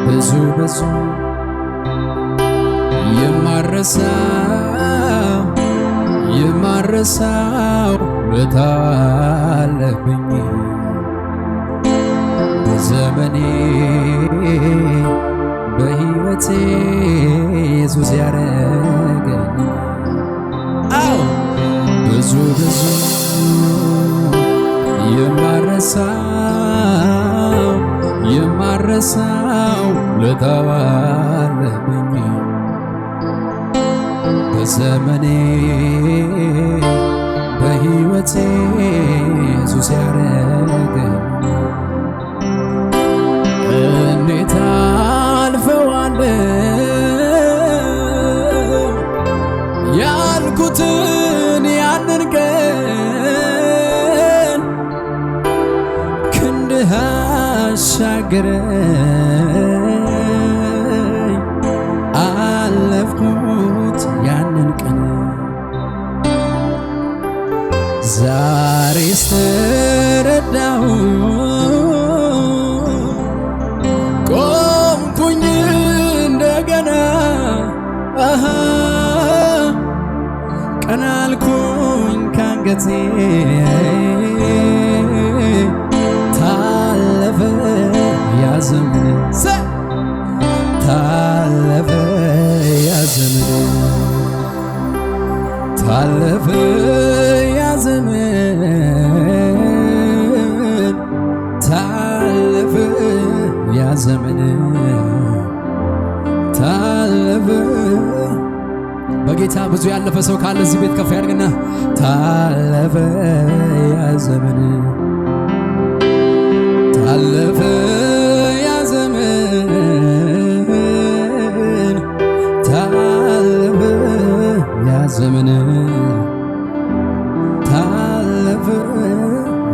ብዙ ብዙ የማረሳው ውለታ አለብኝ በዘመኔ በሕይወቴ ኢየሱስ ያረገልኝ አዎ ብዙ ብዙ የማረሳው ውለታ አለብኝ በዘመኔ በሕይወቴ ኢየሱስ ያረገልኝ እንዴት አልፈዋለሁ ያልኩትን ያንን ቀን ክንድህ አሻገረኝ አለፍኩት ያንን ቀን ዛሬስ ተረዳሁ ቆምኩኝ እንደገና ቀና አልኩኝ ካንገቴ ታለፈ ያ ዘመን ታለፈ ያ ዘመን ታለፈ ያ ዘመን ታለፈ ያ ዘመን ታለፈ በጌታ ብዙ ያለፈ ሰው ካለ እዚህ ቤት ከፍ ያድርግና ታለፈ ያ ዘመን ታለፈ ያ ዘመን ታለፈ ያ ዘመን ታለፈ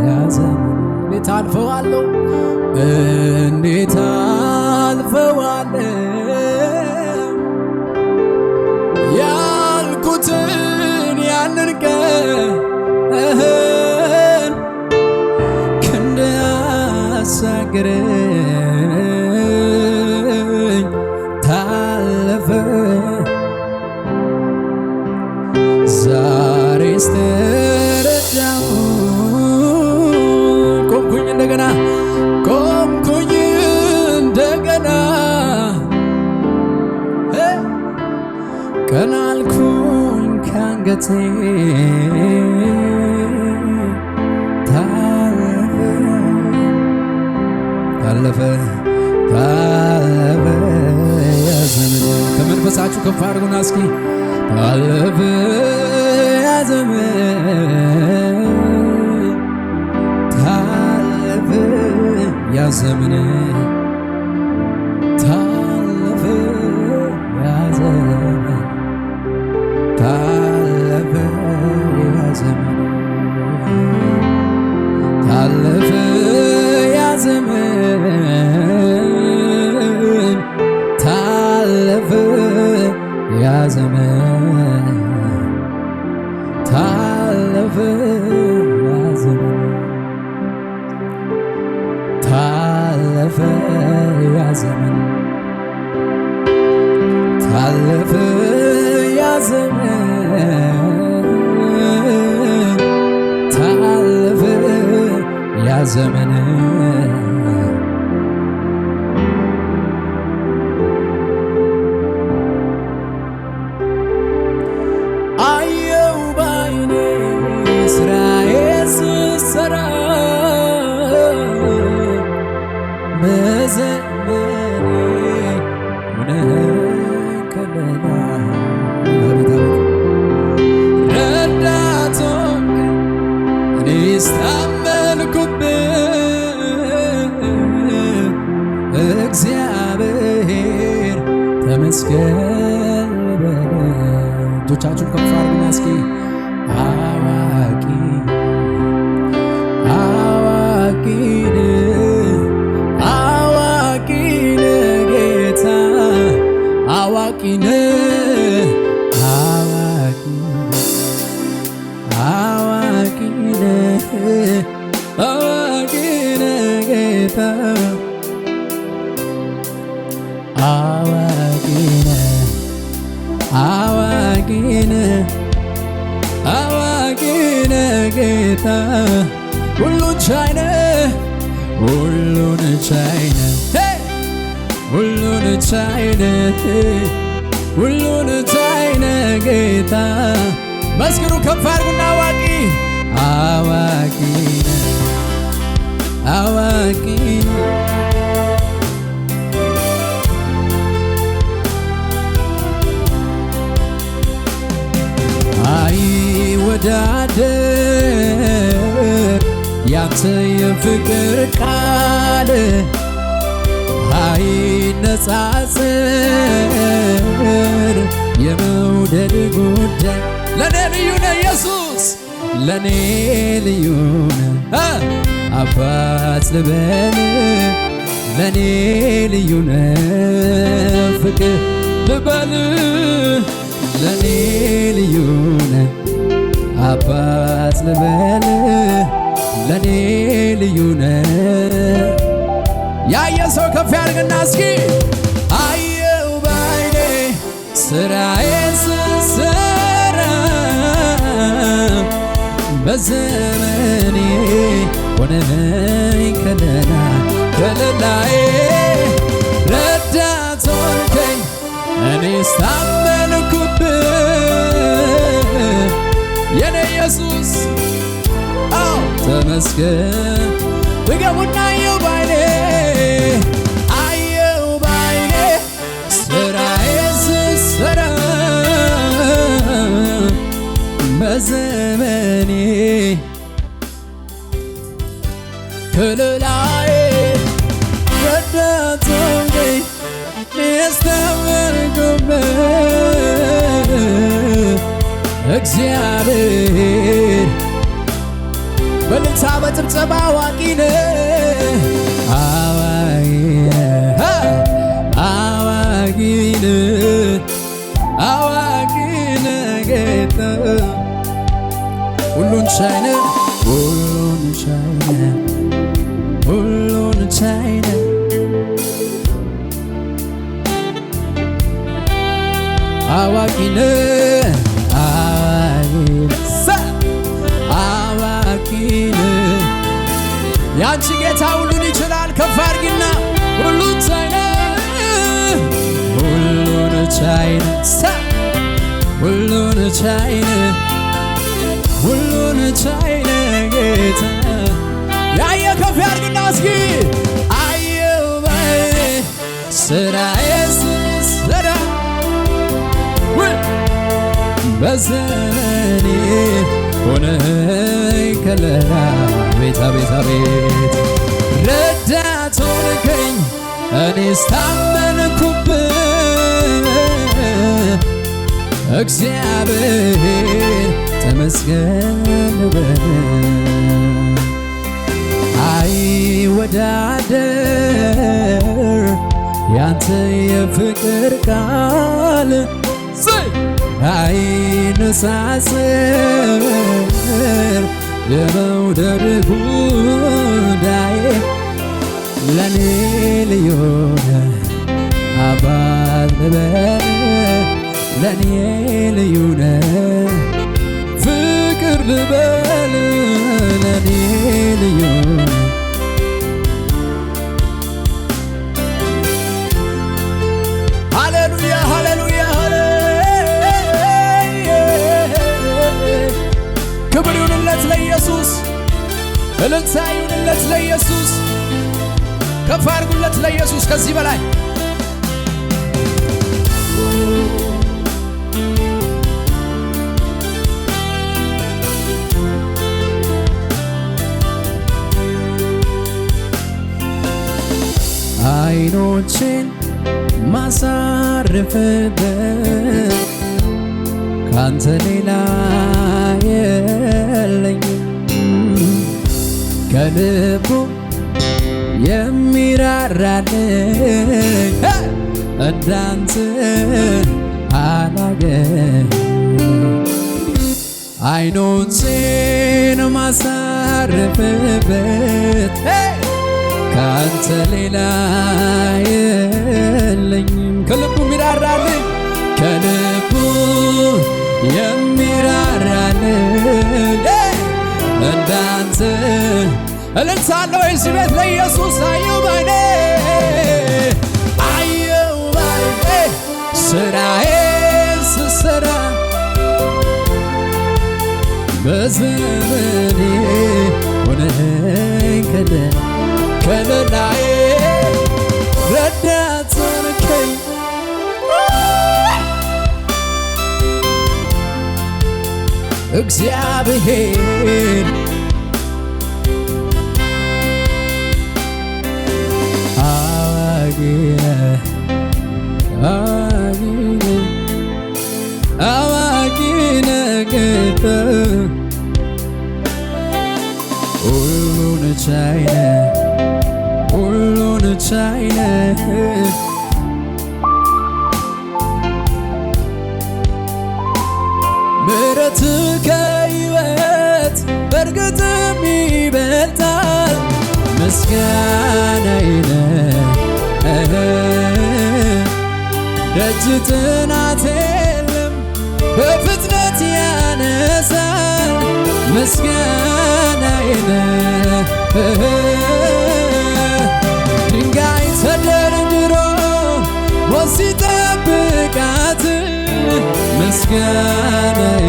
ያ ዘመን እንዴት አልፈዋለሁ እንዴት አልፈዋለሁ ያልኩትን ያንን ቀን ክንድህ አሻገረኝ ታለፈ ዛሬስ ተረዳሁ ቆምኩኝ እንደገና ቀና አልኩኝ ካንገቴ ታለፈ ያ ዘመን ከመንፈሳችሁ ከፍ አድርጉና እስኪ ታለፈ ያ ዘመን ታለፈ ያ ዘመን ታለፈ ያ ዘመን ታለፈ ያ ዘመን ታለፈ ያ ዘመን ታለፈ ያ ዘመን ታለፈ ያ ዘመን ታለፈ ያ ዘመን ታለፈ ያ ዘመን ታለፈ ያ ዘመን አየው ባይኔ ስራዬን ስሰራ መዘመሬ ሆነኸኝ ከለላ ረዳት ሆንከኝ እኔስ ታመንኩብህ እግዚአብሔር ተመስገን በል እጆቻችሁን ከፍ አድርጉና እስኪ አዋቂ አዋቂ አዋቂ ጌታ አዋቂ አዋቂ አዋቂ አዋቂ ጌታ አዋቂ ነህ አዋቂ ነህ አዋቂ ነህ ጌታ ሁሉን ቻይ ነህ ሁሉን ቻይ ነህ ሁሉን ቻይ ነህ ሁሉን ቻይ ነህ ጌታ መስክሩ ከፍ አድርጉና አዋቂ ነህ አዋቂ ነህ አይወዳደር ያንተ የፍቅር ቃል አይነጻጸር የመውደድ ጉዳይ ለኔ ልዩ ነህ ኢየሱስ ለኔ ልዩ ነህ አባት ልበል ለኔ ልዩ ነህ ፍቅር ልበል ለኔ ልዩ ነህ አባት ልበል ለኔ ልዩ ነህ ያየ ሰው ከፍ ያድርግና እስኪ አየው ባይኔ ስራዬን ስሰራ በዘመኔ ሆነኸኝ ከለላዬ ረዳት ሆንከኝ እኔስ ታመንኩብህ የኔ ኢየሱስ ተመስገን ድገሙና አየው ባይኔ ስራዬን ስሰራ በዘመኔ ከለላዬ ረዳት ሆንከኝ እኔስ ታመንኩብህ እግዚአብሔር በልልታ በጭብጨባ አዋቂ ነህ አዋቂ ነህ አዋቂ ነህ ጌታ ሁሉን ቻይ ነህ ሁሉን ቻይ ነህ ሁሉን ቻይ ነህ አዋቂ ነህ አዋቂ ነህ ያንቺ ጌታ ሁሉን ይችላል ከፍ አድርጊና ሁሉን ቻይ ነህ ሁሉን ቻይ ነህ ሁሉን ቻይ ነህ ሁሉን ቻይ ነህ ጌታ ያየ ከፍ ያድርግና እስኪ አየው ባይኔ ስራዬን ስሰራ በዘመኔ ሆነኸኝ ከለላ ቤት ረዳት ሆንከኝ እኔስ ታመንኩብህ እግዚአብሔር ተመስገን በል አይወዳደር ያንተ የፍቅር ቃል አይነጻጸር የመውደድ ጉዳይ ለኔ ልዩ ነህ አባት ልበል ለኔ ልዩ ነህ ፍቅር ልበል ለኔ ልዩ ነህ ሃሌሉያ ሃሌሉያ ክብር ይሁንለት ለኢየሱስ እልልታ ይሁንለት ለኢየሱስ ከፍ አድርጉለት ለኢየሱስ ከዚህ በላይ አይኖችን ማሳርፍበት ካንተ ሌላ የለኝም ከልቡ የሚራራልኝ እንዳንተ አላገኝ አይኖቼን ማሳርፍበት ካንተ ሌላ የለኝ የሚራራልን እንዳንተ እልልታለሁ እዚህ ቤት ለኢየሱስ አየው ባይኔ ስራዬን ስሰራ በዘመኔ ሆነኸኝ ከለላዬ ረዳት ሆንከኝ እግዚአብሔር አዋቂ አዋቂ ነህ ሁሉን ቻይ ነህ ሁሉን ቻይ ነህ ምሕረትህ ከሕይወት በእርግጥም ይበልጣል ምስጋናዬ ነህ ደጅ ጥናት የለም በፍጥነት ያነሳል ምስጋናዬ ነህ ድንጋይ ተደርድሮ ሞት ሲጠብቃት ምስጋናዬ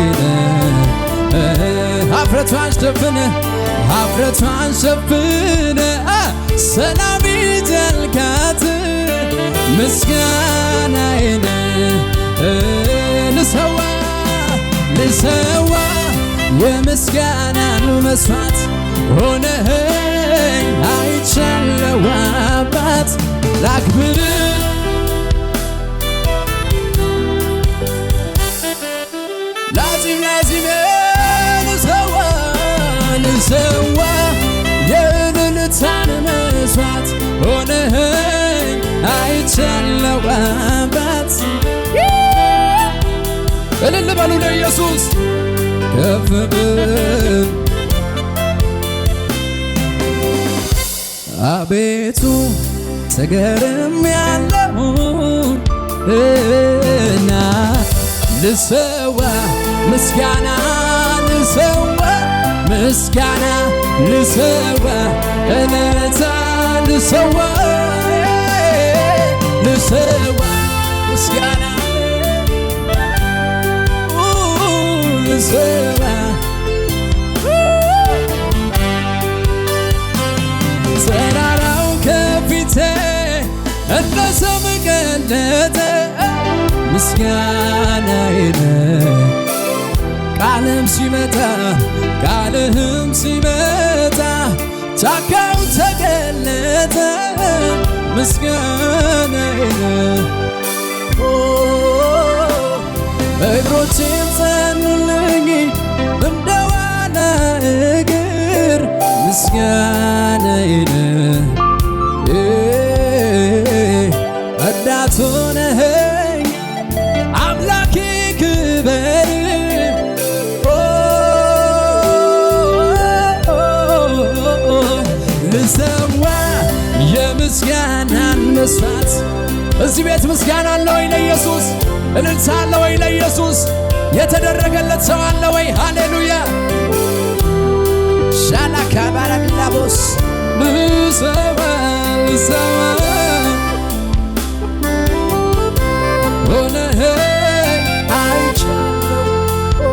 ነህ ኀፍረቷን ሸፍነ ሰላም ይዘልቃት ምስጋናዬ ነህ ልሰዋ የምስጋናን መስዋዕት ሆነኸኝ አይቻለሁ አባት ላክብርህ ላዚም ልሰዋ የእልልታን መስዋዕት ሆነኸኝ አይቻለሁ አባት እልል በሉ ለኢየሱስ ከፍ ብል አቤቱ ተገርሜያለሁና ልሰዋ ምስጋና ልሰዋ እልልታ ልሰዋ ምስጋና ልሰዋ ተራራው ከፊቴ እንደ ሰም ቀለጠ ምስጋናዬ ነህ ቃልህም ሲመጣ ጫካው ተገለጠ ምስጋናዬ ነህ እግሮቼም ጸኑልኝ እንደ ዋላ እግር ምስጋናዬ ነህ ረዳት ሆነኸኝ አምላኬ ክበር ልሰዋ የምስጋናን መስዋዕት እዚህ ቤት ምስጋና አለ ወይ ለኢየሱስ እልልታ አለ ወይ ለኢየሱስ የተደረገለት ሰው አለ ወይ ሃሌሉያ ሻላካ ባራቢላቦስ ልሰዋ ሆነኸኝ አይቻለሁ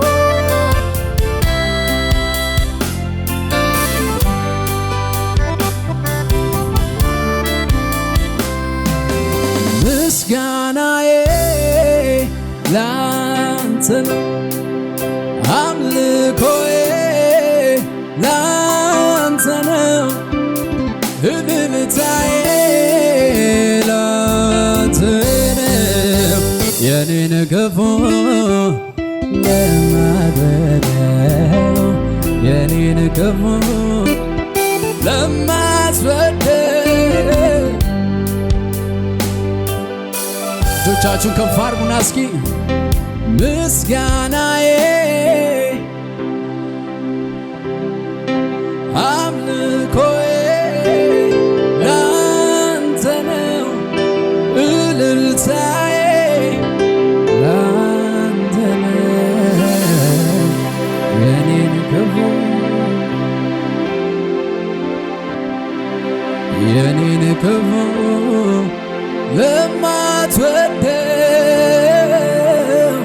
ምስጋናዬ ላንተ ነው አምልኮዬ ላንተ ነው እልልታዬ ላንተ ነው የኔን ክፉ ለማትበደል የኔን ክፉ ለማትበደል እጆቻችሁን ከፍ አድርጉና እስኪ ምስጋናዬ አምልኮዬ ላንተ ነው እልልታዬ ላንተ ነው ለማትወደው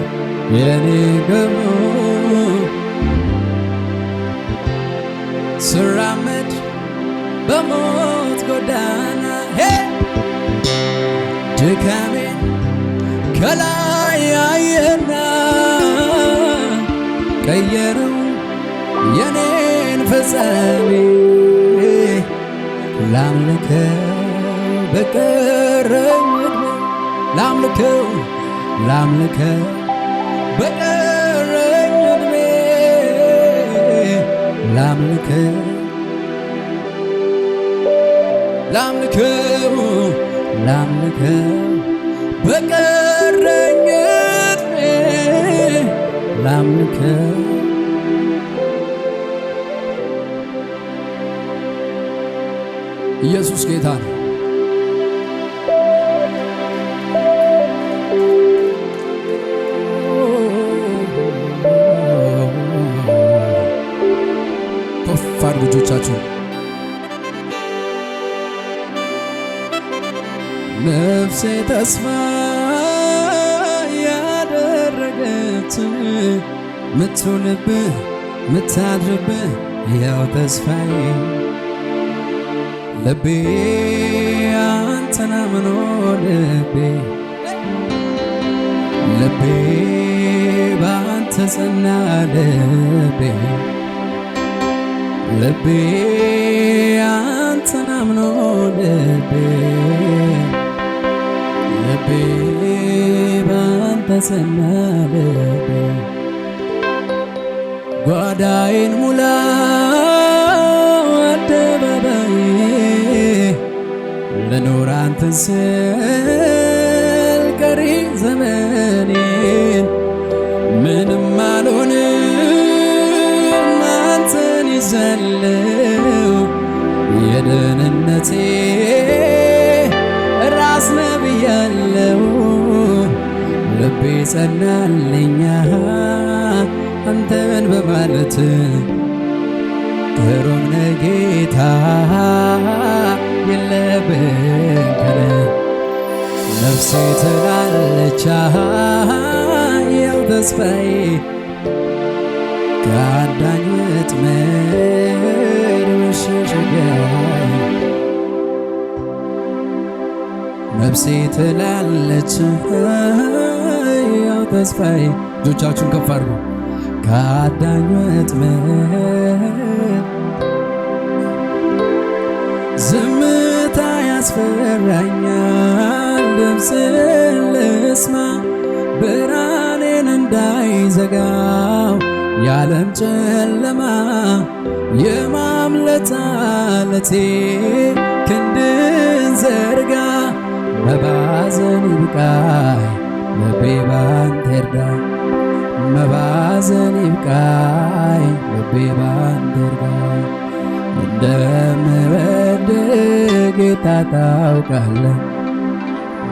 የኔ ደግሞ ስራመድ በሞት ጎዳና ድካሜን ከላይ ያየና ቀየረው የኔን ፍጻሜ ላምልከው በቀረኝ ዕድሜ ላምልከው በቀረኝ ዕድሜ ላምልከው በቀረኝ ዕድሜ ላምልከው ኢየሱስ ጌታ ነው። ከፍ አድርጉ ልጆቻችሁ። ነፍሴ ተስፋ ያደረገች ምትውልብህ ምታድርብህ ያው ተስፋዬ ልቤ አንተን አምኖ ልቤ ባንተ ጸና ልቤ አንተን አምኖ ልቤ ባንተ ጸና ጓዳዬን ሙላ አደባባዬ ልኖር አንተን ስል ቀሪ ዘመኔን ምንም አልሆንም አንተን ይዛለው የደህንነቴ ራስ ነህ ብያለው ልቤ ጸናልኛ አንተን በማለት ግሩም ነህ ጌታ የለብን ከለ ነፍሴ ትላለች ያው ተስፋዬ ከአዳኝ ወጥመድ መሸሸጊያዬ ነፍሴ ትላለች ያው ተስፋዬ እጆቻችሁን ከፍ አድርጉ ከአዳኝ ወጥመድ ዝምታ ያስፈራኛል ድምፅህን ልስማ ብርሃኔን እንዳይዘጋው የዓለም ጨለማ የማምለጥ ዓለቴ ክንድን ዘርጋ መባዘን ይብቃኝ ልቤ ባንተ ይርዳ መባዘን ይብቃኝ ልቤ ባንተ ይርዳ እንደምወድ ጌታ ታውቃለህ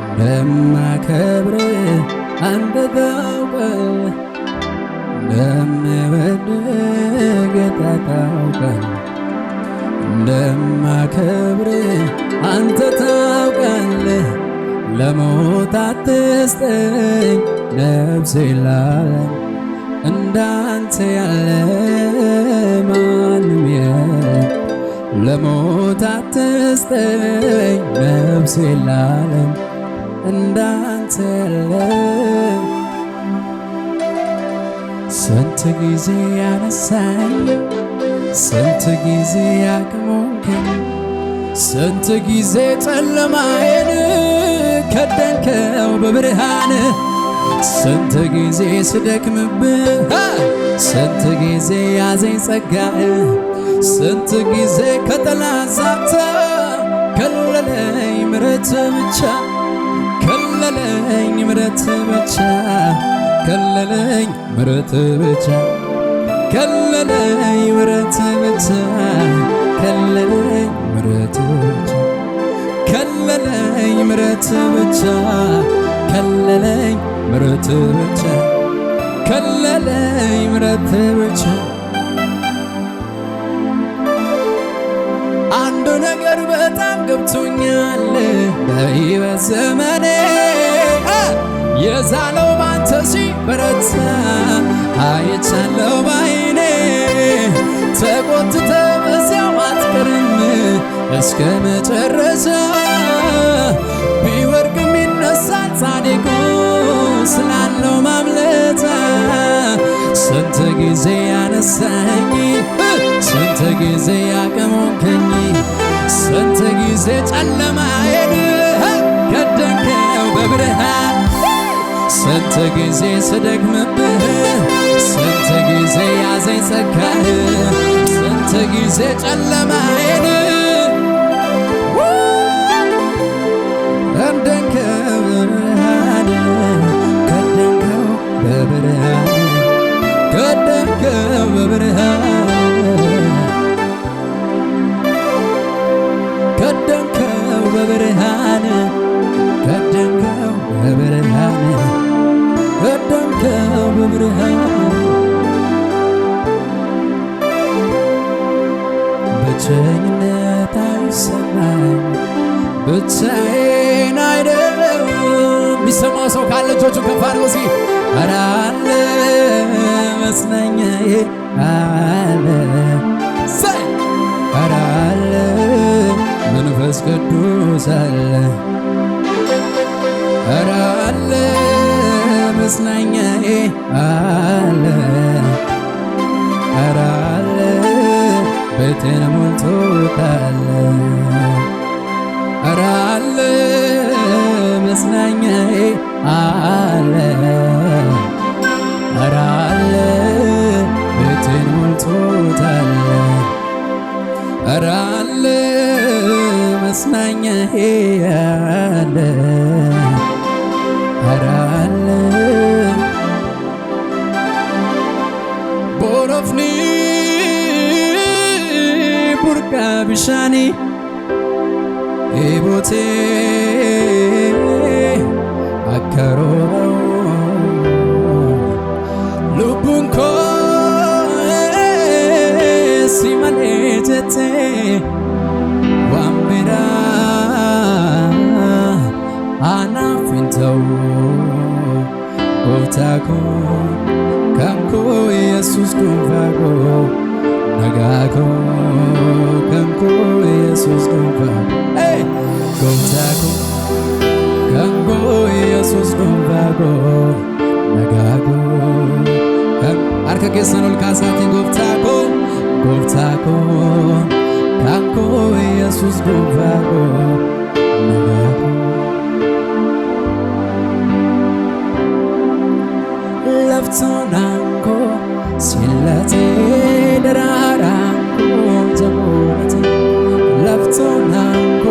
እንደማከብር አንተ ታውቃለህ እንደምወድ ጌታ ታውቃለህ እንደማከብር አንተ ታውቃለህ ለሞት አትስጠኝ ነፍሴ ላለም እንዳንተ ያለ ማንም የለም ለሞት አትስጠኝ ነፍሴ ላለም እንዳንተ ያለ ስንት ጊዜ ያነሳኝ ስንት ጊዜ ያቅሞከኝ ስንት ጊዜ ጨለማዬን ከደንከው በብርሃን ስንት ጊዜ ስደክምብህ ስንት ጊዜ ያዘኝ ጸጋህ ስንት ጊዜ ከጠላት ዛቻ ከለለኝ ምሕረት ብቻ ከለለኝ ምሕረት ብቻ ከለለኝ ምሕረት ብቻ ከለለኝ ምሕረት ብቻ ከለለኝ ምሕረት ብቻ ከለለኝ ምሕረት ብቻ ከለለኝ ምሕረት ብቻ ከለለኝ ምሕረት ብቻ አንዱ ነገር በጣም ረድቶኛል በሕይወት ዘመኔ የዛለው ባንተ ሲበረታ አይቻለው ባይኔ ተቆጥተ በዚያው አትቀርም እስከ መጨረሻ ቢወድቅም ይነሳል ጻድቁ ስላለው ማምለጫ ስንት ጊዜ ያነሳኝ ስንት ጊዜ ያቀሞከኝ ስንት ጊዜ ጨለማዬን ከደንከው በብርሃን ስንት ጊዜ ስደክምብህ ስንት ጊዜ ያዘኝ ጸጋህ ስንት ጊዜ ጨለማዬን ከደንከው በብርሃን ከደንከው በብርሃን ከደንከው በብርሃን ከደንከው በብርሃን ከደንከው በብርሃን ከደንከው በብርሃን ብቸኝነት አይሰማኝ ብቻዬን አይደለሁም። የሚሰማው ሰው ካለ እጆቹን ከፍ አድርጎ እስኪ ኧረ አለ መጽናኛዬ አለ ኧረ አለ መንፈስ ቅዱስ አለ ኧረ አለ መጽናኛዬ አለ ኧረ አለ ቤቴን ሞልቶታል ኧረ አለ መጽናኛዬ አለ ኧረ አለ ቤቴን ሞልቶታል ኧረ አለ መጽናኛዬ አለ ኧረ አለ ቦረፍኒ ቡርቃ ቢሻኒ ኢቦቴ አከሮረው ሉቡን ኮ ሲመሌ ጀቴ ዋምቢራ አናፊንተው ኦታኮ ካንኮ ኢየሱስ ዱንፋኮ ነጋኮ ካንኮ ኢየሱስ ዱንፋኮ ጎታኮ ካንኮ ኢየሱስ ዱንፋኮ ነጋኮ አርከ ኬሰኖል ካሳቲ ጎፍታኮ ጎፍታኮ ካንኮ ኢየሱስ ዱንፋኮ ነጋኮ ለፍቶናንኮ ሲለቴ ደራራንኮ ጀቦረቴ ለፍቶናንኮ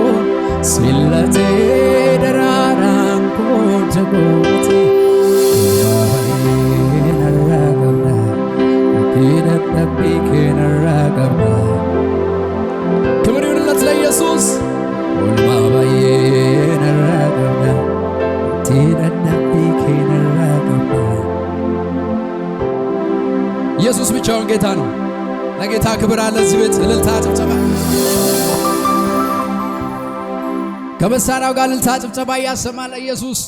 ሲለቴ ደራራንኮ ጀቦረቴ ነራገብዳ ኪደጠቢ ኬነራገብዳ ክብር ይሁንለት ለኢየሱስ ወልማባዬ ነራገብዳ ኪደጠቢ ኬነራገብዳ ኢየሱስ ብቻውን ጌታ ነው። ለጌታ ክብር አለ። እዚህ ቤት እልልታ ጭብጨባ ከመሳሪያው ጋር እልልታ ጭብጨባ እያሰማ ለኢየሱስ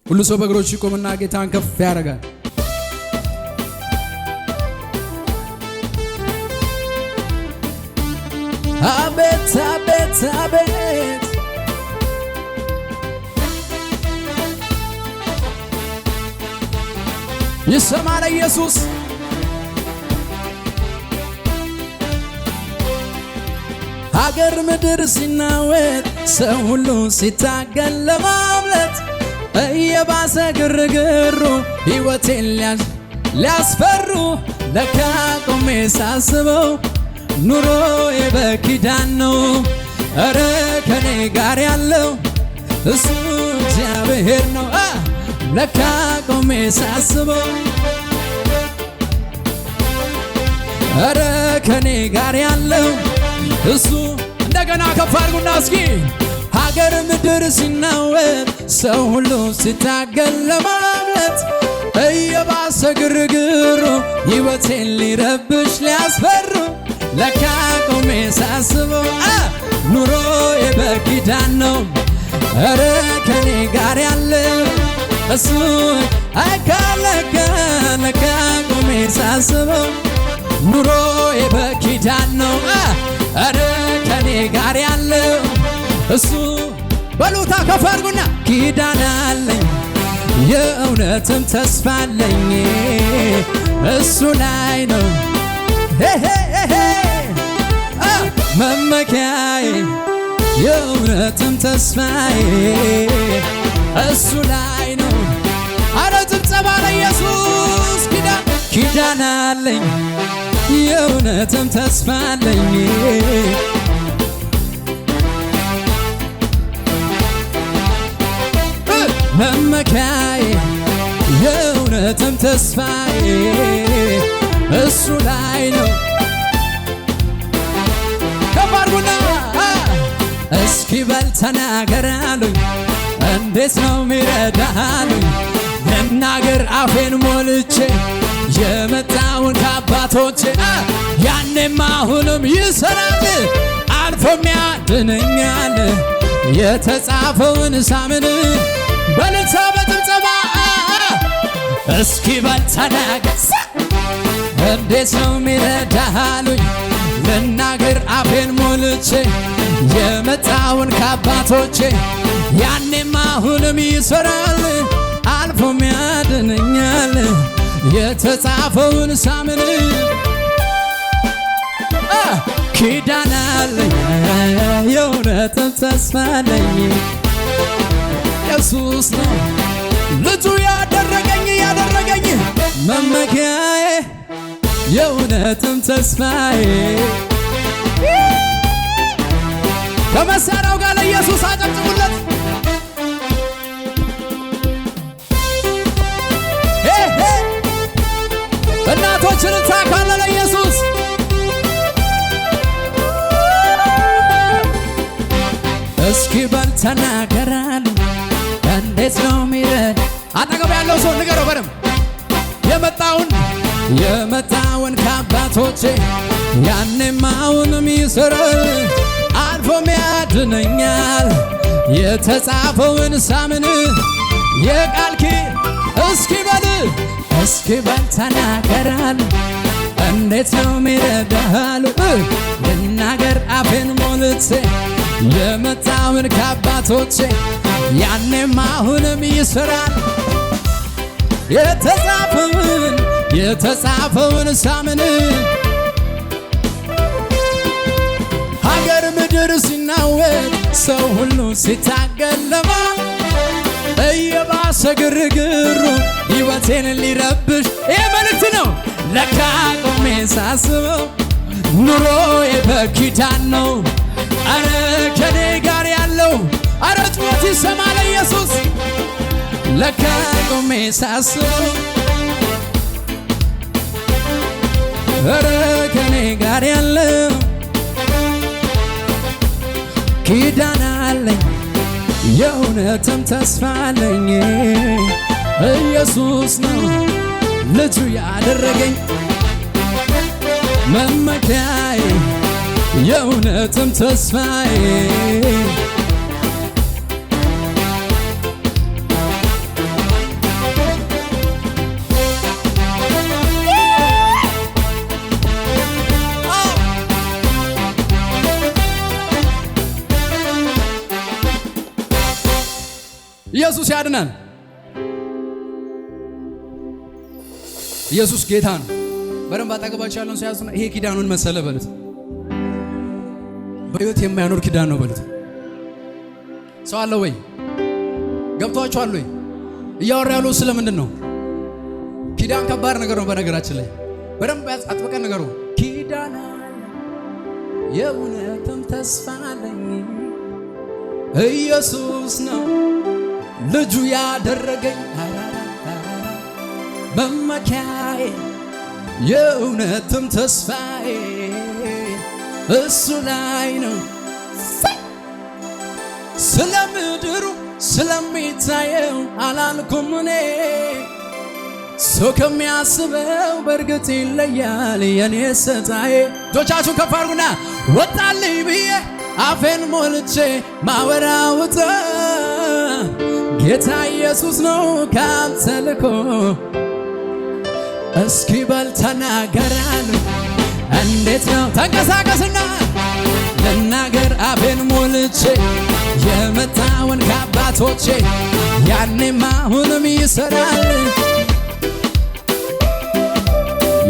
ሁሉ ሰው በእግሮቹ ይቆምና ጌታን ከፍ ያደርጋል። አቤት አቤት አቤት ይሰማ ለኢየሱስ ሀገር ምድር ሲናወጥ ሰው ሁሉ ሲታገል ለማምለጥ እየባሰ ግርግሩ ሕይወቴን ሊያስፈሩ ለካ ቆሜ ሳስበው ኑሮዬ በኪዳን ነው። እረ ከኔ ጋር ያለው እሱ እግዚአብሔር ነው። ለካ ቆሜ ሳስበው እረ ከኔ ጋር ያለው እሱ እንደገና ከፍ አድርጉና እስኪ ሀገር ምድር ሲናወጥ ሰው ሁሉ ሲታገል ለማምለጥ እየባሰ ግርግሩ ሕይወቴን ሊረብሽ ሊያስፈሩ ለካ ቆሜ ሳስበው ኑሮዬ በኪዳን ነው። ኧረ ከኔ ጋር ያለው እሱ አካለካ ለካ ቆሜ ሳስበው ኑሮዬ በኪዳን ነው። ኧረ ከኔ ጋር ያለው እሱ በሉታ ከፍ አድርጉና ኪዳን አለኝ የእውነትም ተስፋ አለኝ እሱ ላይ ነው መመኪያዬ የእውነትም ተስፋዬ እሱ ላይ ነው። አረ ጭብጨባ ለኢየሱስ ኪዳን አለኝ የእውነትም ተስፋ አለኝ መመኪያዬ የእውነትም ተስፋዬ እሱ ላይ ነው። ከባርጉና እስኪ በል ተናገር አሉኝ እንዴት ነው ሚረዳህ አሉኝ ልናገር አፌን ሞልቼ የመጣውን ከአባቶቼ ያኔም አሁንም ይሰራል አልፎም ያድነኛል የተጻፈውን ሳምን በልልታ በጭብጨባ እስኪ በል ተናገር እንዴት ነው ሚረዳህ አሉኝ ልናገር አፌን ሞልቼ የመጣውን ከአባቶቼ ያኔም አሁንም ይሰራል አልፎም ያድነኛል የተጻፈውን ሳምን ኪዳን አለኝ የእውነትም ተስፋ አለኝ ኢየሱስ ነው ልጁ ያደረገኝ መመኪያዬ የእውነትም ተስፋዬ ከመሳሪያው ጋር ለኢየሱስ አጨብጭቡለት። እናቶችን ታካለ ለኢየሱስ እስኪ በል ተናገር አሉኝ እንዴት ነው ሚረዳ አጠገብ ያለው ሰው ንገረው በደምብ የመጣውን ከአባቶቼ ያኔም አሁንም ይሰራል አልፎም ያድነኛል የተጻፈውን ሳምን የቃል እስኪ በል ተናገር አሉኝ እንዴት ነው ሚረዳህ አሉኝ ልናገር አፌን ሞልቼ የመጣውን ከአባቶቼ ያኔም አሁንም ይሰራል የተጻፈውን ሳምን ሀገር ምድር ሲናወጥ ሰው ሁሉ ሲታገለማ እየባሰ ግርግሩ ሕይወቴን ሊረብሽ ይህ መልእክት ነው። ለካ ቆሜ ሳስበው ኑሮዬ በኪዳን ነው። አረ ከኔ ጋር ያለው አረ ጩኸት ይሰማ ለኢየሱስ ለካ ቆሜ ሳስበው አረ ከኔ ጋር ያለው ኪዳን አለኝ የእውነትም ተስፋ አለኝ ኢየሱስ ነው ልጁ ያደረገኝ መመኪያዬ የእውነትም ተስፋዬ ኢየሱስ ያድናል። ኢየሱስ ጌታ ነው። በደንብ አጠገባችሁ ያለውን ሰው ያዙና ይሄ ኪዳኑን መሰለ በሉት። በሕይወት የማያኖር ኪዳን ነው በሉት። ሰው አለ ወይ? ገብቷችኋል ወይ? እያወራ ያለው ስለምንድን ነው? ኪዳን ከባድ ነገር ነው። በነገራችን ላይ በደንብ አጥብቀን ነገሩ ኪዳን የእውነትም ተስፋ አለኝ ኢየሱስ ነው ልጁ ያደረገኝ መመኪያዬ የእውነትም ተስፋዬ እሱ ላይ ነው። ስለ ምድሩ ስለሚታየው አላልኩም እኔ ሰው ከሚያስበው በእርግጥ ይለያል የኔ ስታዬ። እጆቻችሁን ከፍ አድርጉና ወጣልኝ ብዬ አፌን ሞልቼ ማወራውት ጌታ ኢየሱስ ነው ካንተ ልኮ እስኪ በል ተናገራል። እንዴት ነው ተንቀሳቀስና ልናገር አፌን ሞልቼ የመጣውን ከአባቶቼ ያኔም አሁንም ይሰራል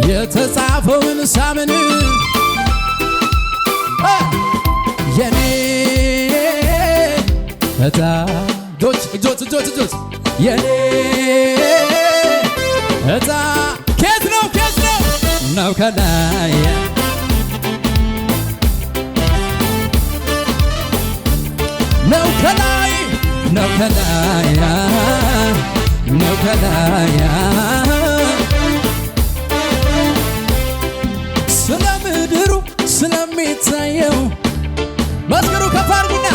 የተጻፈውን ሳምን የኔ እጣ እጆች የኔ እጣ ከየት ነው ነው ከላይ ነው ከላይ ነው ከላይ ነው ከላይ ስለ ምድሩ ስለሚታየው መስክሩ ከፍ አድርጉና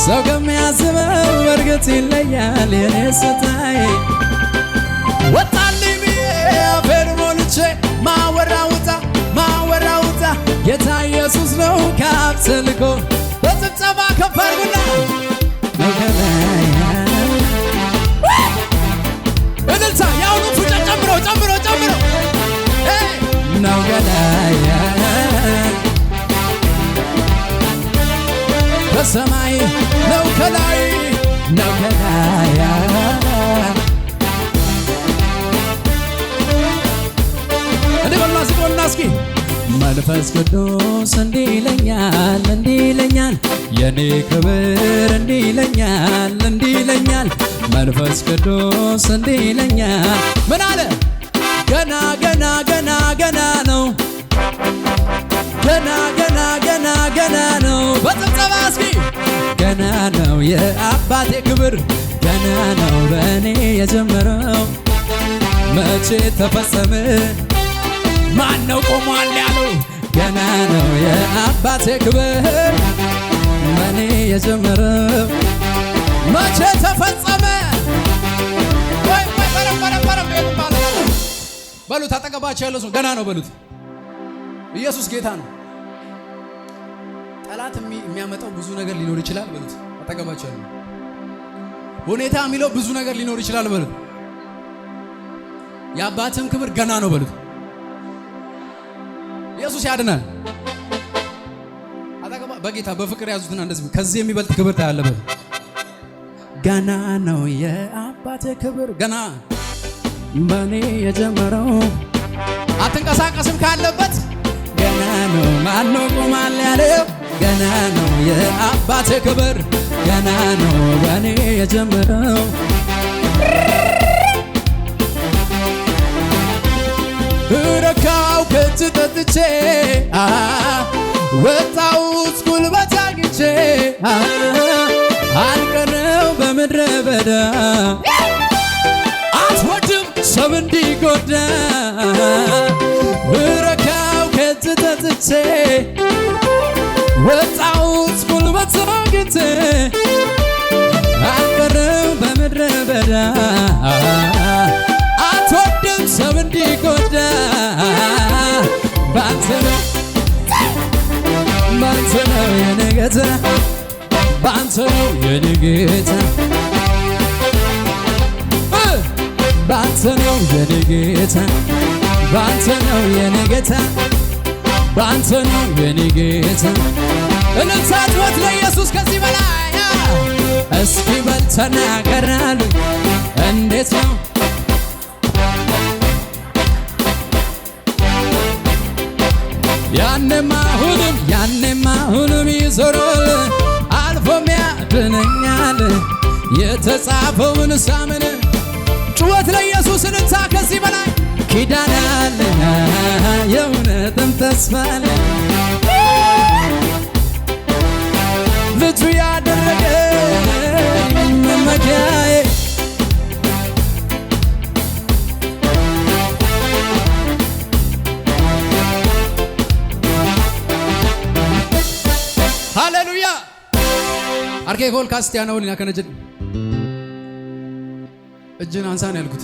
ሰው ከሚያስበው በእርግጥ ይለያል የኔ ስታይ። ወጣልኝ ብዬ አፌን ሞልቼ ማወራውጣ ጌታ ኢየሱስ ነው ከአብ ተልኮ በጭብጨባ ከፍ አድርጉና ነው ከላይ እልልታ ያውኑ ፉጨ ጨምሮ ነው ከላይ በሰማይ ነው ከላይ ነው ከላይ እንዲበልና እስኪ መንፈስ ቅዱስ እንዲህ ይለኛል የኔ ክብር እንዲህ ይለኛል መንፈስ ቅዱስ እንዲህ ይለኛል ምን አለ ገና ነው ገና ነው በጭብጨባ እስኪ ገና ነው የአባቴ ክብር ገና ነው በእኔ የጀመረው መቼ ተፈጸመ ማን ነው ቆሟል ያለው ገና ነው የአባቴ ክብር በእኔ የጀመረው መቼ ተፈጸመ ወይ በሉት አጠገባቸው ያለው ሰው ገና ነው በሉት ኢየሱስ ጌታ ነው ጠላት የሚያመጣው ብዙ ነገር ሊኖር ይችላል በሉት አጠገባቸው ያለው ሁኔታ የሚለው ብዙ ነገር ሊኖር ይችላል በሉት የአባትም ክብር ገና ነው በሉት ኢየሱስ ያድናል አጠገባ በጌታ በፍቅር ያዙትና እንደዚህ ከዚህ የሚበልጥ ክብር ታያለ በሉት ገና ነው የአባቴ ክብር ገና በኔ የጀመረው አትንቀሳቀስም ካለበት ገና ነው ማነው ቆማል ያለው ገና ነው የአባቴ ክብር ገና ነው በኔ የጀመረው ረካው ከእጅ ጠጥቼ ወጣሁት ጉልበት አግኝቼ አልቀረው በምድረ በዳ አትወድም ሰው እንዲጎዳ ረካው ከእጅ ጠጥቼ ወጣሁት ጉልበት አግኝቼ አልቀረው በምድረ በዳ አትወድም ሰው እንዲጎዳ ባንተ ነው የኔ ጌታ ባንተ ነው የኔ ጌታ ባንተ ነው የኔ ጌታ ባንተ ነው የኔ ጌታ ባንተ ነው የኔ ጌታ እልልታ ጩኸት ለኢየሱስ ከዚህ በላይ እስኪ በል ተናገራሉ እንዴት ነው ያኔም አሁንም ይዞራል አልፎም ያድነኛል የተጻፈውን ሳምን ጩኸት ለኢየሱስ እልልታ ከዚህ በላይ ኪዳን አለ የእውነትም ተስፋ አለ ልጁ ያደረገኝ መመኪያዬ ሃሌሉያ አርኬ ኮል ካስቲያናው ሊና ከነጀ እጅን አንሳን ያልኩት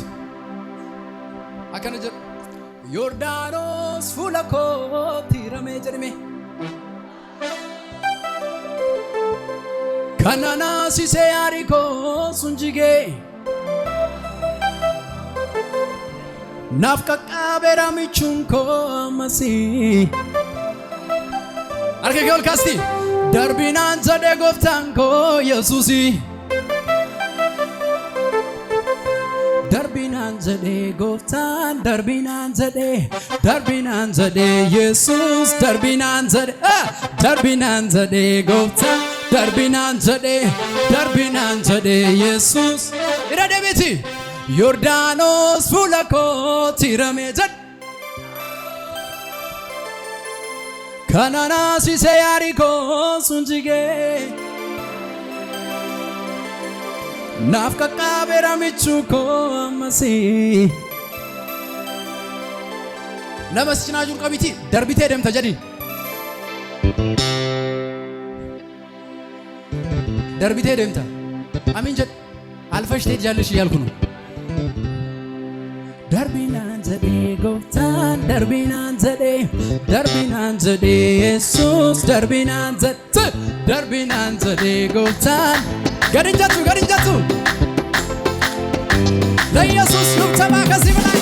akkana jedhu Yordaanos fuula kootti hiramee jedhame kana naasisee aarii koo sun jigee naaf qaqqaabeera michuun koo ammasii harka kee ol kaasti darbinaan jedhee gooftaan koo Yesuusii darbinaan jedhee gooftaan darbinaan jedhee Yesuus darbinaan jedhee gooftaan darbinaan jedhee Yesuus ira deebiti Yordaanos fuula kootti hiramee jedhe kana naasisee aarii koo sun jigee naaf qaqqaabeera michuu koo ammasii nama si cinaa jiru qabiti darbitee deemta jedhiin darbitee deemta amiin jedhe alfashtee jaallishi yaalkunu darbinaan jedhee gooftaan darbinaan jedhee Yesuus darbinaan jedhee gooftaan gadin jattu ለኢየሱስ ይብተባ ከዚህ በላይ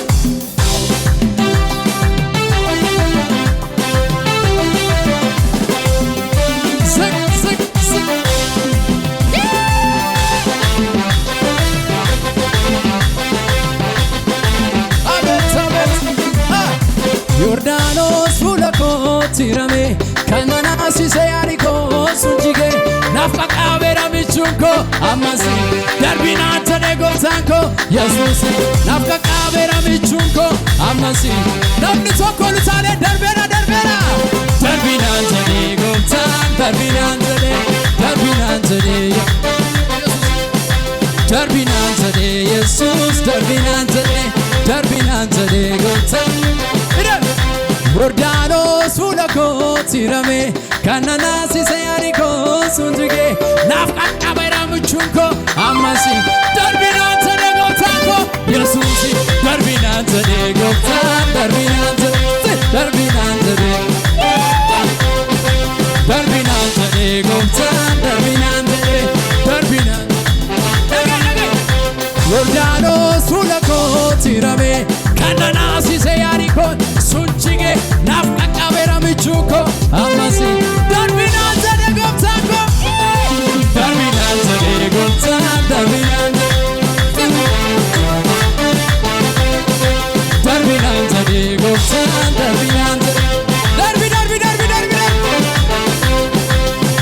Yordaanos fuula kootti hiramee kana naasisee aarii koo sun jigee naaf qaqqaabeera michuun koo ammasii darbinaan jedhee gooftaan koo Yesuus naaf qaqqaabeera michuun koo ammasii namni tokko lutaalee darbeera darbinaan jedhee gooftaan darbinaan jedhee Yesuus darbinaan jedhee gooftaan Yordaanos fuula kootti hiramee kana naasisee aarii koo sun jigee naaf qaqqaabeera michuun koo ammasii darbinaan jedhee gooftaan koo Yesuus darbinaan jedhee gooftaan darbinaan jedhee gooftaan darbinaan Yordaanos fuula kootti hiramee kana naasisee aarii koo sun jigee naaf qaqqaabeera michuun koo ammasii darbinaan jedhee gooftaan koo darbinaan jedhee gooftaan darbinaan jedhee gooftaan darbinaan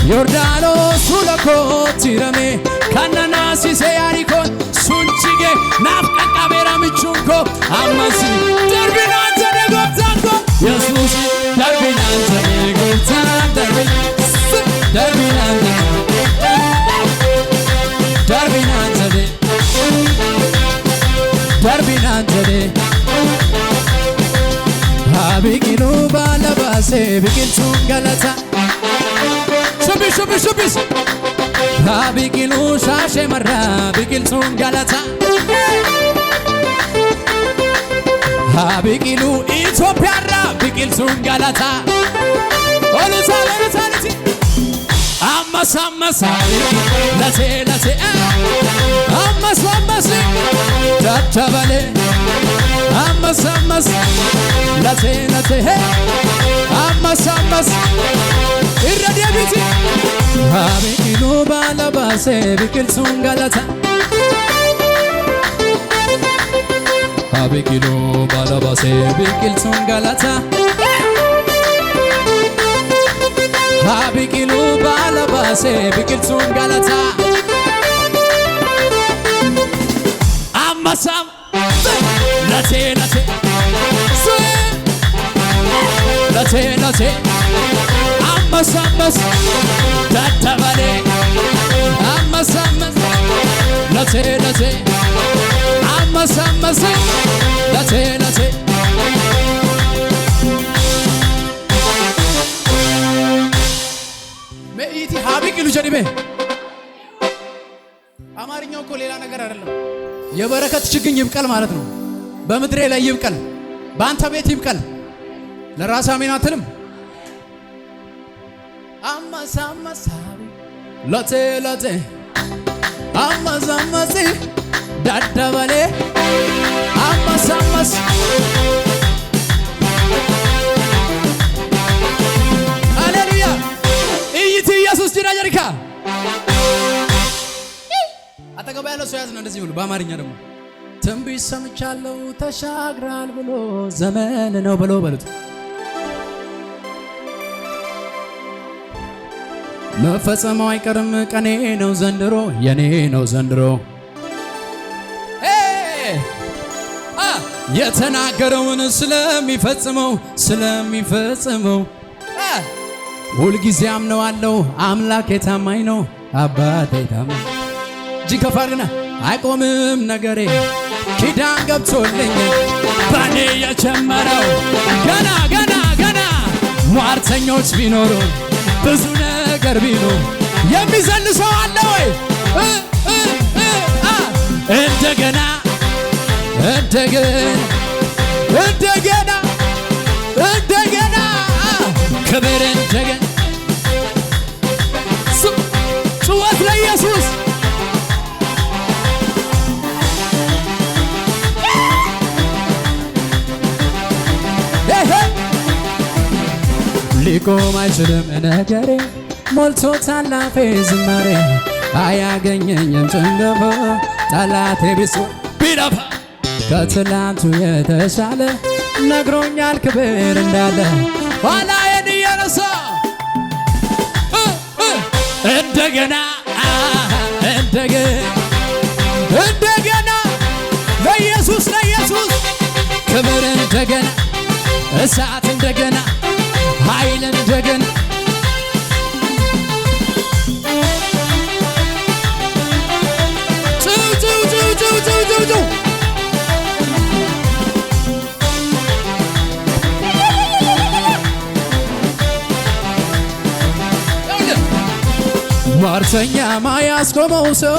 Yordaanos fuula kootti hiramee kana naasisee aarii koo sun jigee naaf qaqqaabeera michuun koo ammasii darbinaan jedhee gooftaan koo Yesuus darbinaan jedhee gooftaan darbinaan jedhee haa biqiluu baala baasee biqiltuun galata shubbis haa biqiluu shaashee marraa biqiltuun galata haa biqiluu Itoophiyaarraa biqiltuun galata olutaaliti ammas latee ammas daddabalee ammas latee ammas irra deebiti haa biqiluu baala baasee biqiltuun galata haa biqiluu baala baasee biqiltuun galata haa biqiluu baala baasee biqiltuun galata ammas latee ammas daddabalee ammas latee ammas latee መኢቲ haa biqilu jedhime አማርኛው እኮ ሌላ ነገር አይደለም የበረከት ችግኝ ይብቀል ማለት ነው በምድሬ ላይ ይብቀል፣ በአንተ ቤት ይብቀል። ለራስ አሜን አትልም? አማሳማሳሪ ሎቴ ሎቴ አማዛማሲ ዳዳባሌ አማሳማስ ሃሌሉያ ኢይቲ ኢየሱስ ጅራ ጀሪካ አጠገቡ ያለው ሰው ያዝ ነው እንደዚህ ብሎ በአማርኛ ደግሞ ትንቢት ሰምቻለሁ ተሻግራል ብሎ ዘመን ነው ብሎ በሉት። መፈጸመው አይቀርም ቀኔ ነው ዘንድሮ የኔ ነው ዘንድሮ የተናገረውን ስለሚፈጽመው ሁልጊዜ አምነዋለሁ አምላኬ ታማኝ ነው አባቴ ታማኝ እጅግ ከፍ አድርግና አይቆምም ነገሬ ኪዳን ገብቶልኝ በኔ የጀመረው ገና ገና ገና ሟርተኞች ቢኖሩ ብዙ ነገር ቢኖር የሚዘል ሰው አለ ወይ? እንደገና ክብር እንደገና ጩኸት ለኢየሱስ ሊቆም አይችልም ነገሬ ሞልቶታል አፌ ዝማሬ አያገኘኝም ጭንገፋ ጠላቴ ቢለፋ ከትላንቱ የተሻለ ነግሮኛል ክብር እንዳለ ኋላዬን እየረሳ እንደገና ለኢየሱስ ክብር እንደገና እሳት እንደገና ኃይል እንደገና ሟርተኛ ማያስቆመው ሰው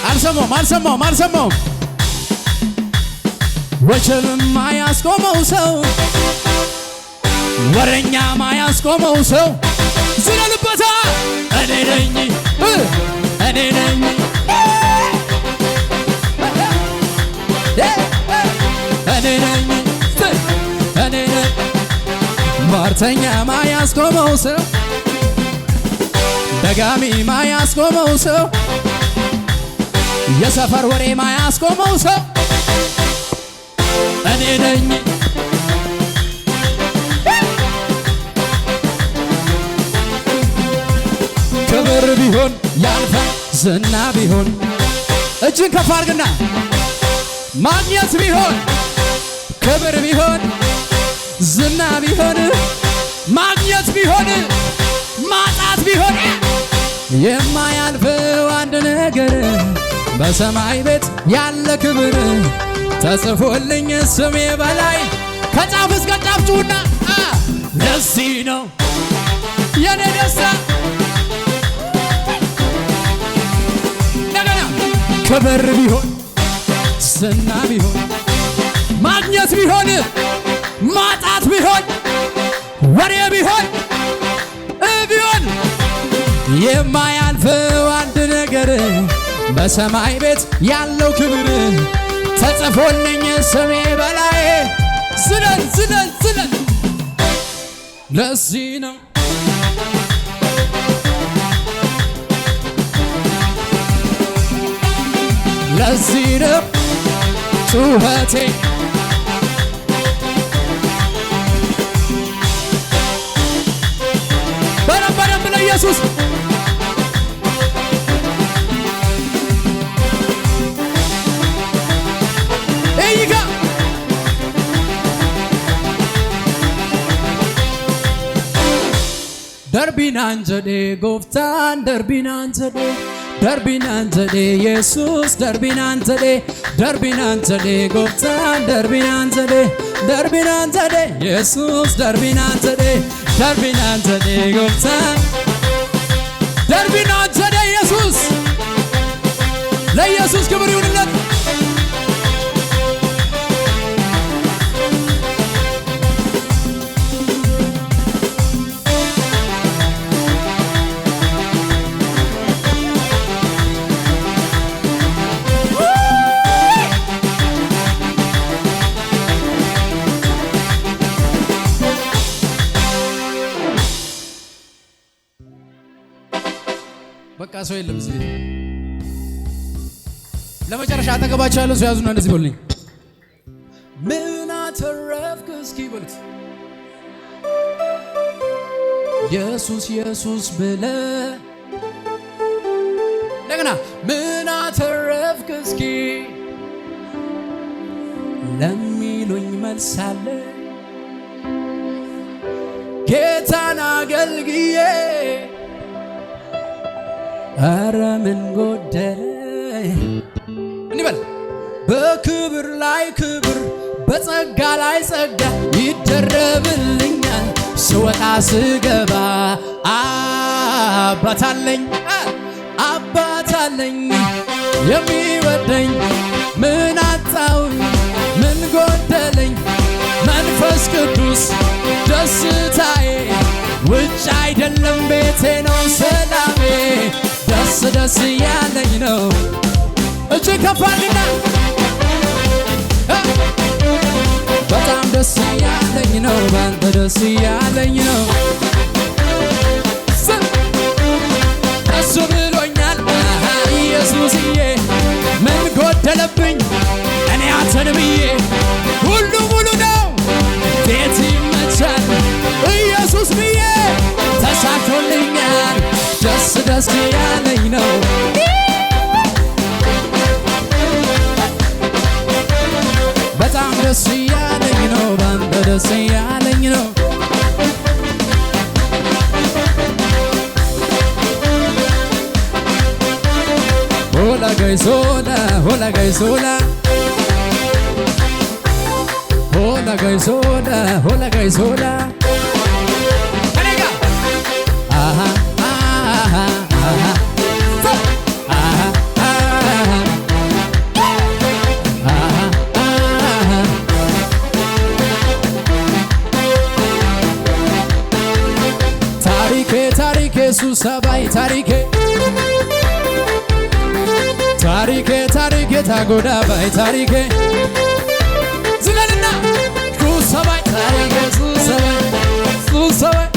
አልሰማውም ወጀብም ማያስቆመው ሰው ወረኛ ማያስቆመው ሰው ዝለልበታ እኔ ነኝ ሟርተኛ ማያስቆመው ሰው ደጋሚ ማያስቆመው ሰው የሰፈር ወሬ ማያስቆመው ሰው እኔ ነኝ ክብር ቢሆን ያልፋል ዝና ቢሆን እጅን ከፍ አድርግና ማግኘት ቢሆን ክብር ቢሆን ዝና ቢሆን ማግኘት ቢሆን ማጣት ቢሆን የማያልፈው አንድ ነገር በሰማይ ቤት ያለ ክብር ተጽፎልኝ ስሜ በላይ ከጫፍ እስከ ጫፍ ጩና ለዚህ ነው የኔ ደስታ እንደገና ክብር ቢሆን ዝና ቢሆን ማግኘት ቢሆን ማጣት ቢሆን ወሬ ቢሆን የማያልፈው አንድ ነገር በሰማይ ቤት ያለው ክብር ተጽፎልኝ ስሜ በላይ ዝለል ለዚህ ነው ጩኸቴ በደንብ ለኢየሱስ Darbinaan jedhee gooftaan darbinaan jedhee Yesuus darbinaan jedhee gooftaan darbinaan jedhee Yesuus darbinaan jedhee gooftaan darbinaan jedhee Yesuus ለኢየሱስ ክብር ይሁንለት ሰው የለም እዚህ ቤት። ለመጨረሻ አጠገባቸው ያለው ሰው ያዙና እንደዚህ በሉልኝ። ምን አተረፍክ እስኪ በሉት። ኢየሱስ ኢየሱስ ብለህ እንደገና ምን አተረፍክ እስኪ ለሚሉኝ መልስ አለ። ጌታን አገልግዬ ኧረ ምን ጎደለ እንበል። በክብር ላይ ክብር በጸጋ ላይ ጸጋ ይደረብልኛል ስወጣ ስገባ። አባት አለኝ የሚወደኝ ምን አጣሁኝ ምን ጎደለኝ? መንፈስ ቅዱስ ደስታዬ ውጭ አይደለም ቤቴ ነው ሰላሜ። ደስ ደስ ያለኝ ነው እጅ ከፋልና በጣም ደስ ያለኝ ነው ባንተ ደስ ያለኝ ነው። እሱ ብሎኛል ኢየሱስዬ ምን ጎደለብኝ እኔ አንተን ብዬ። ሁሉ ሙሉ ነው ቤት ይመቻል ኢየሱስ ብዬ ተሳክቶልኛል። ደስ ደስ ያለኝ ነው በጣም ደስ ያለኝ ነው ባንተ ደስ ያለኝ ነው። ሆላ ጋይሶላ ሆላ ጋይሶላ ሆላ ጋይሶላ ሆላ ጋይሶላ ከኔጋ አሃ አሃ አሃ ሱሰባይ ታሪኬ ታሪኬ ታሪኬ ታጎዳባይ ታሪኬ ዝለልና ሱሰባይ ታሪኬ ሱሰባይ ሱሰባይ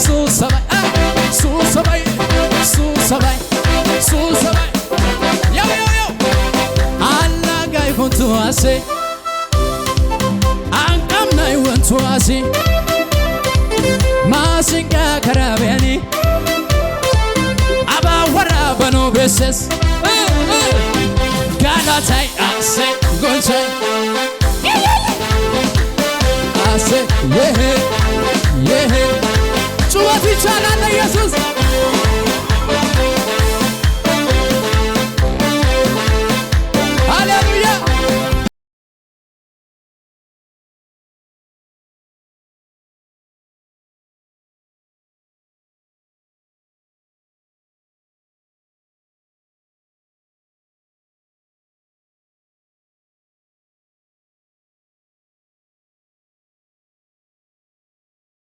ሱሰባይ ሱሰባይ ሱሰባይ ሱሰባይ ያው አላጋይ ኮንቱ አሴ አንቀምናይ ወንቱ አሴ ማሲንጋ ከራቢያኒ አባወራ በኖ ቤሰስ ጋላታይ አሴ ጎንቸ አሴ የሄ ጩኸት ይቻላል።